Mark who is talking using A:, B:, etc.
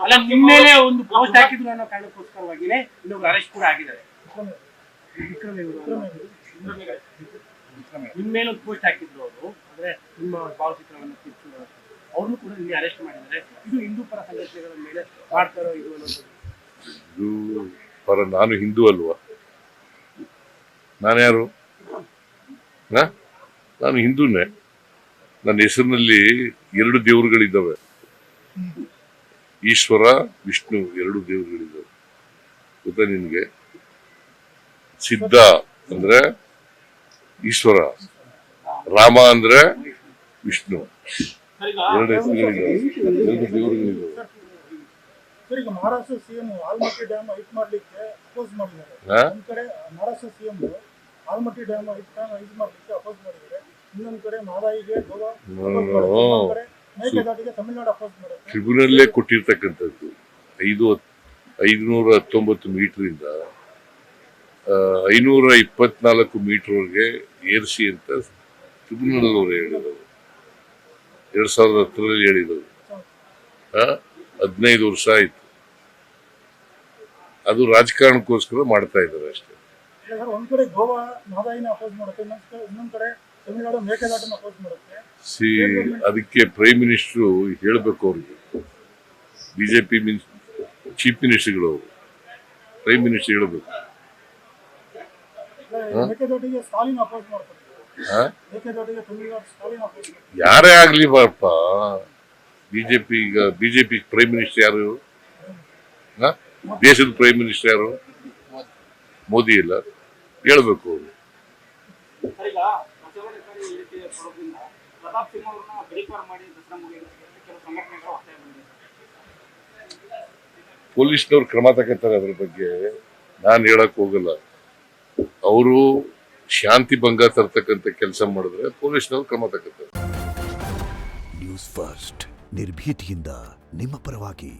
A: ಅಲ್ಲ ನಿಮ್ಮ ಮೇಲೆ ಒಂದು ಪೋಸ್ಟ್ ಹಾಕಿದ್ರು ಅನ್ನೋ ಕಾರಣಕ್ಕೋಸ್ಕರವಾಗಿನೇ ಇನ್ನೊಬ್ರು ಅರೆಸ್ಟ್ ಕೂಡ ಆಗಿದ್ದಾರೆ. ನಿಮ್ಮ ಮೇಲೆ ಒಂದು ಪೋಸ್ಟ್ ಹಾಕಿದ್ರು ಅವರು, ಅಂದ್ರೆ ನಿಮ್ಮ ಭಾವಚಿತ್ರವನ್ನು ಕಿತ್ತು ಅವ್ರನ್ನು ಕೂಡ ಇಲ್ಲಿ ಅರೆಸ್ಟ್ ಮಾಡಿದ್ದಾರೆ. ಇದು ಹಿಂದೂ ಪರ ಸಂಘಟನೆಗಳ ಮೇಲೆ ಮಾಡ್ತಾರೋ ಇದು ಅನ್ನೋದು.
B: ಇದು ಪರ, ನಾನು ಹಿಂದೂ ಅಲ್ವಾ? ನಾನು ಯಾರು? ನಾನು ಹಿಂದೂನೇ. ನನ್ನ ಹೆಸರಿನಲ್ಲಿ 2 ದೇವರುಗಳಿದ್ದಾವೆ, ಈಶ್ವರ ವಿಷ್ಣು 2 ದೇವರುಗಳಿದ್ದಾವೆ. ಗೊತ್ತಾ ನಿನ್ಗೆ? ಸಿದ್ಧ ಅಂದ್ರೆ ಈಶ್ವರ, ರಾಮ ಅಂದ್ರೆ ವಿಷ್ಣು, 2 ಹೆಸರುಗಳಿದ್ದಾವೆ, 2 ದೇವರುಗಳಿದ್ದಾವೆ.
C: ಈಗ Maharashtra CM Almatti dam height ಮಾಡ್ಲಿಕ್ಕೆ ಅಪೋಸ್ ಮಾಡಿದ್ದಾರೆ. ಒಂದ್ ಕಡೆ Maharashtra CM Almatti dam height ಮಾಡ್ಲಿಕ್ಕೆ ಅಪೋಸ್ ಮಾಡಿದ್ದಾರೆ, ಇನ್ನೊಂದ್ ಕಡೆ ಮಹದಾಯಿಗೆ ಗೋವಾ, ಮೇಕೆದಾಟಿಗೆ ತಮಿಳುನಾಡು ಅಪೋಸ್ ಮಾಡುತ್ತೆ.
B: ಟ್ರಿಬ್ಯುನಲ್ಲೇ ಕೊಟ್ಟಿರ್ತಕ್ಕಂಥದ್ದು 519 ಮೀಟರ್ 524 ಮೀಟರ್ವರೆಗೆ ಏರಿಸಿ ಅಂತ ಟ್ರಿಬ್ಯುನಲ್ ಅವರು ಹೇಳಿದರು. 2010ರಲ್ಲಿ ಹೇಳಿದರು. 15 ವರ್ಷ ಆಯ್ತು. ಅದು ರಾಜಕಾರಣಕ್ಕೋಸ್ಕರ ಮಾಡ್ತಾ ಇದ್ದಾರೆ ಅಷ್ಟೇ.
C: ಒಂದ್ ಕಡೆ ಗೋವಾ ಮಹದಾಯಿನ ಅಪೋಸ್ ಮಾಡುತ್ತೆ, ಇನ್ನೊಂದ್ ಕಡೆ ತಮಿಳುನಾಡು ಮೇಕೆದಾಟನ್ನ ಅಪೋಸ್ ಮಾಡುತ್ತೆ.
B: ಅದಕ್ಕೆ ಪ್ರೈಮ್ ಮಿನಿಸ್ಟರ್ ಹೇಳ್ಬೇಕು ಅವ್ರಿಗೆ. ಬಿಜೆಪಿ ಚೀಫ್ ಮಿನಿಸ್ಟರ್ಗಳು ಅವರು, ಪ್ರೈಮ್ ಮಿನಿಸ್ಟರ್ ಹೇಳ್ಬೇಕು.
C: ಮೇಕೆದಾಟಿಗೆ ಸ್ಟಾಲಿನ್ ಅಪೋಸ್ ಮಾಡ್ತಾರೆ, ಮೇಕೆದಾಟಿಗೆ ತಮಿಳುನಾಡು ಸ್ಟಾಲಿನ್ ಅಪೋಸ್ ಮಾಡ್ತಾರೆ.
B: ಯಾರೇ ಆಗ್ಲಿ ಬಾರಪ್ಪ, ಬಿಜೆಪಿ ಪ್ರೈಮ್ ಮಿನಿಸ್ಟರ್ ಯಾರು? ದೇಶದ ಪ್ರೈಮ್ ಮಿನಿಸ್ಟರ್ ಯಾರು? ಮೋದಿ ಇಲ್ಲ, ಹೇಳ್ಬೇಕು ಅವರು. ಪೊಲೀಸ್ನವ್ರು ಕ್ರಮ ತಗೋತಾರೆ, ಅದ್ರ ಬಗ್ಗೆ ನಾನು ಹೇಳಕ್ ಹೋಗಲ್ಲ. ಅವರು ಶಾಂತಿ ಭಂಗ ತರ್ತಕ್ಕಂಥ ಕೆಲಸ ಮಾಡಿದ್ರೆ ಪೊಲೀಸ್ನವ್ರು ಕ್ರಮ ತಗೋತಾರೆ.
D: ನ್ಯೂಸ್ ಫಸ್ಟ್, ನಿರ್ಭೀತಿಯಿಂದ ನಿಮ್ಮ ಪರವಾಗಿ.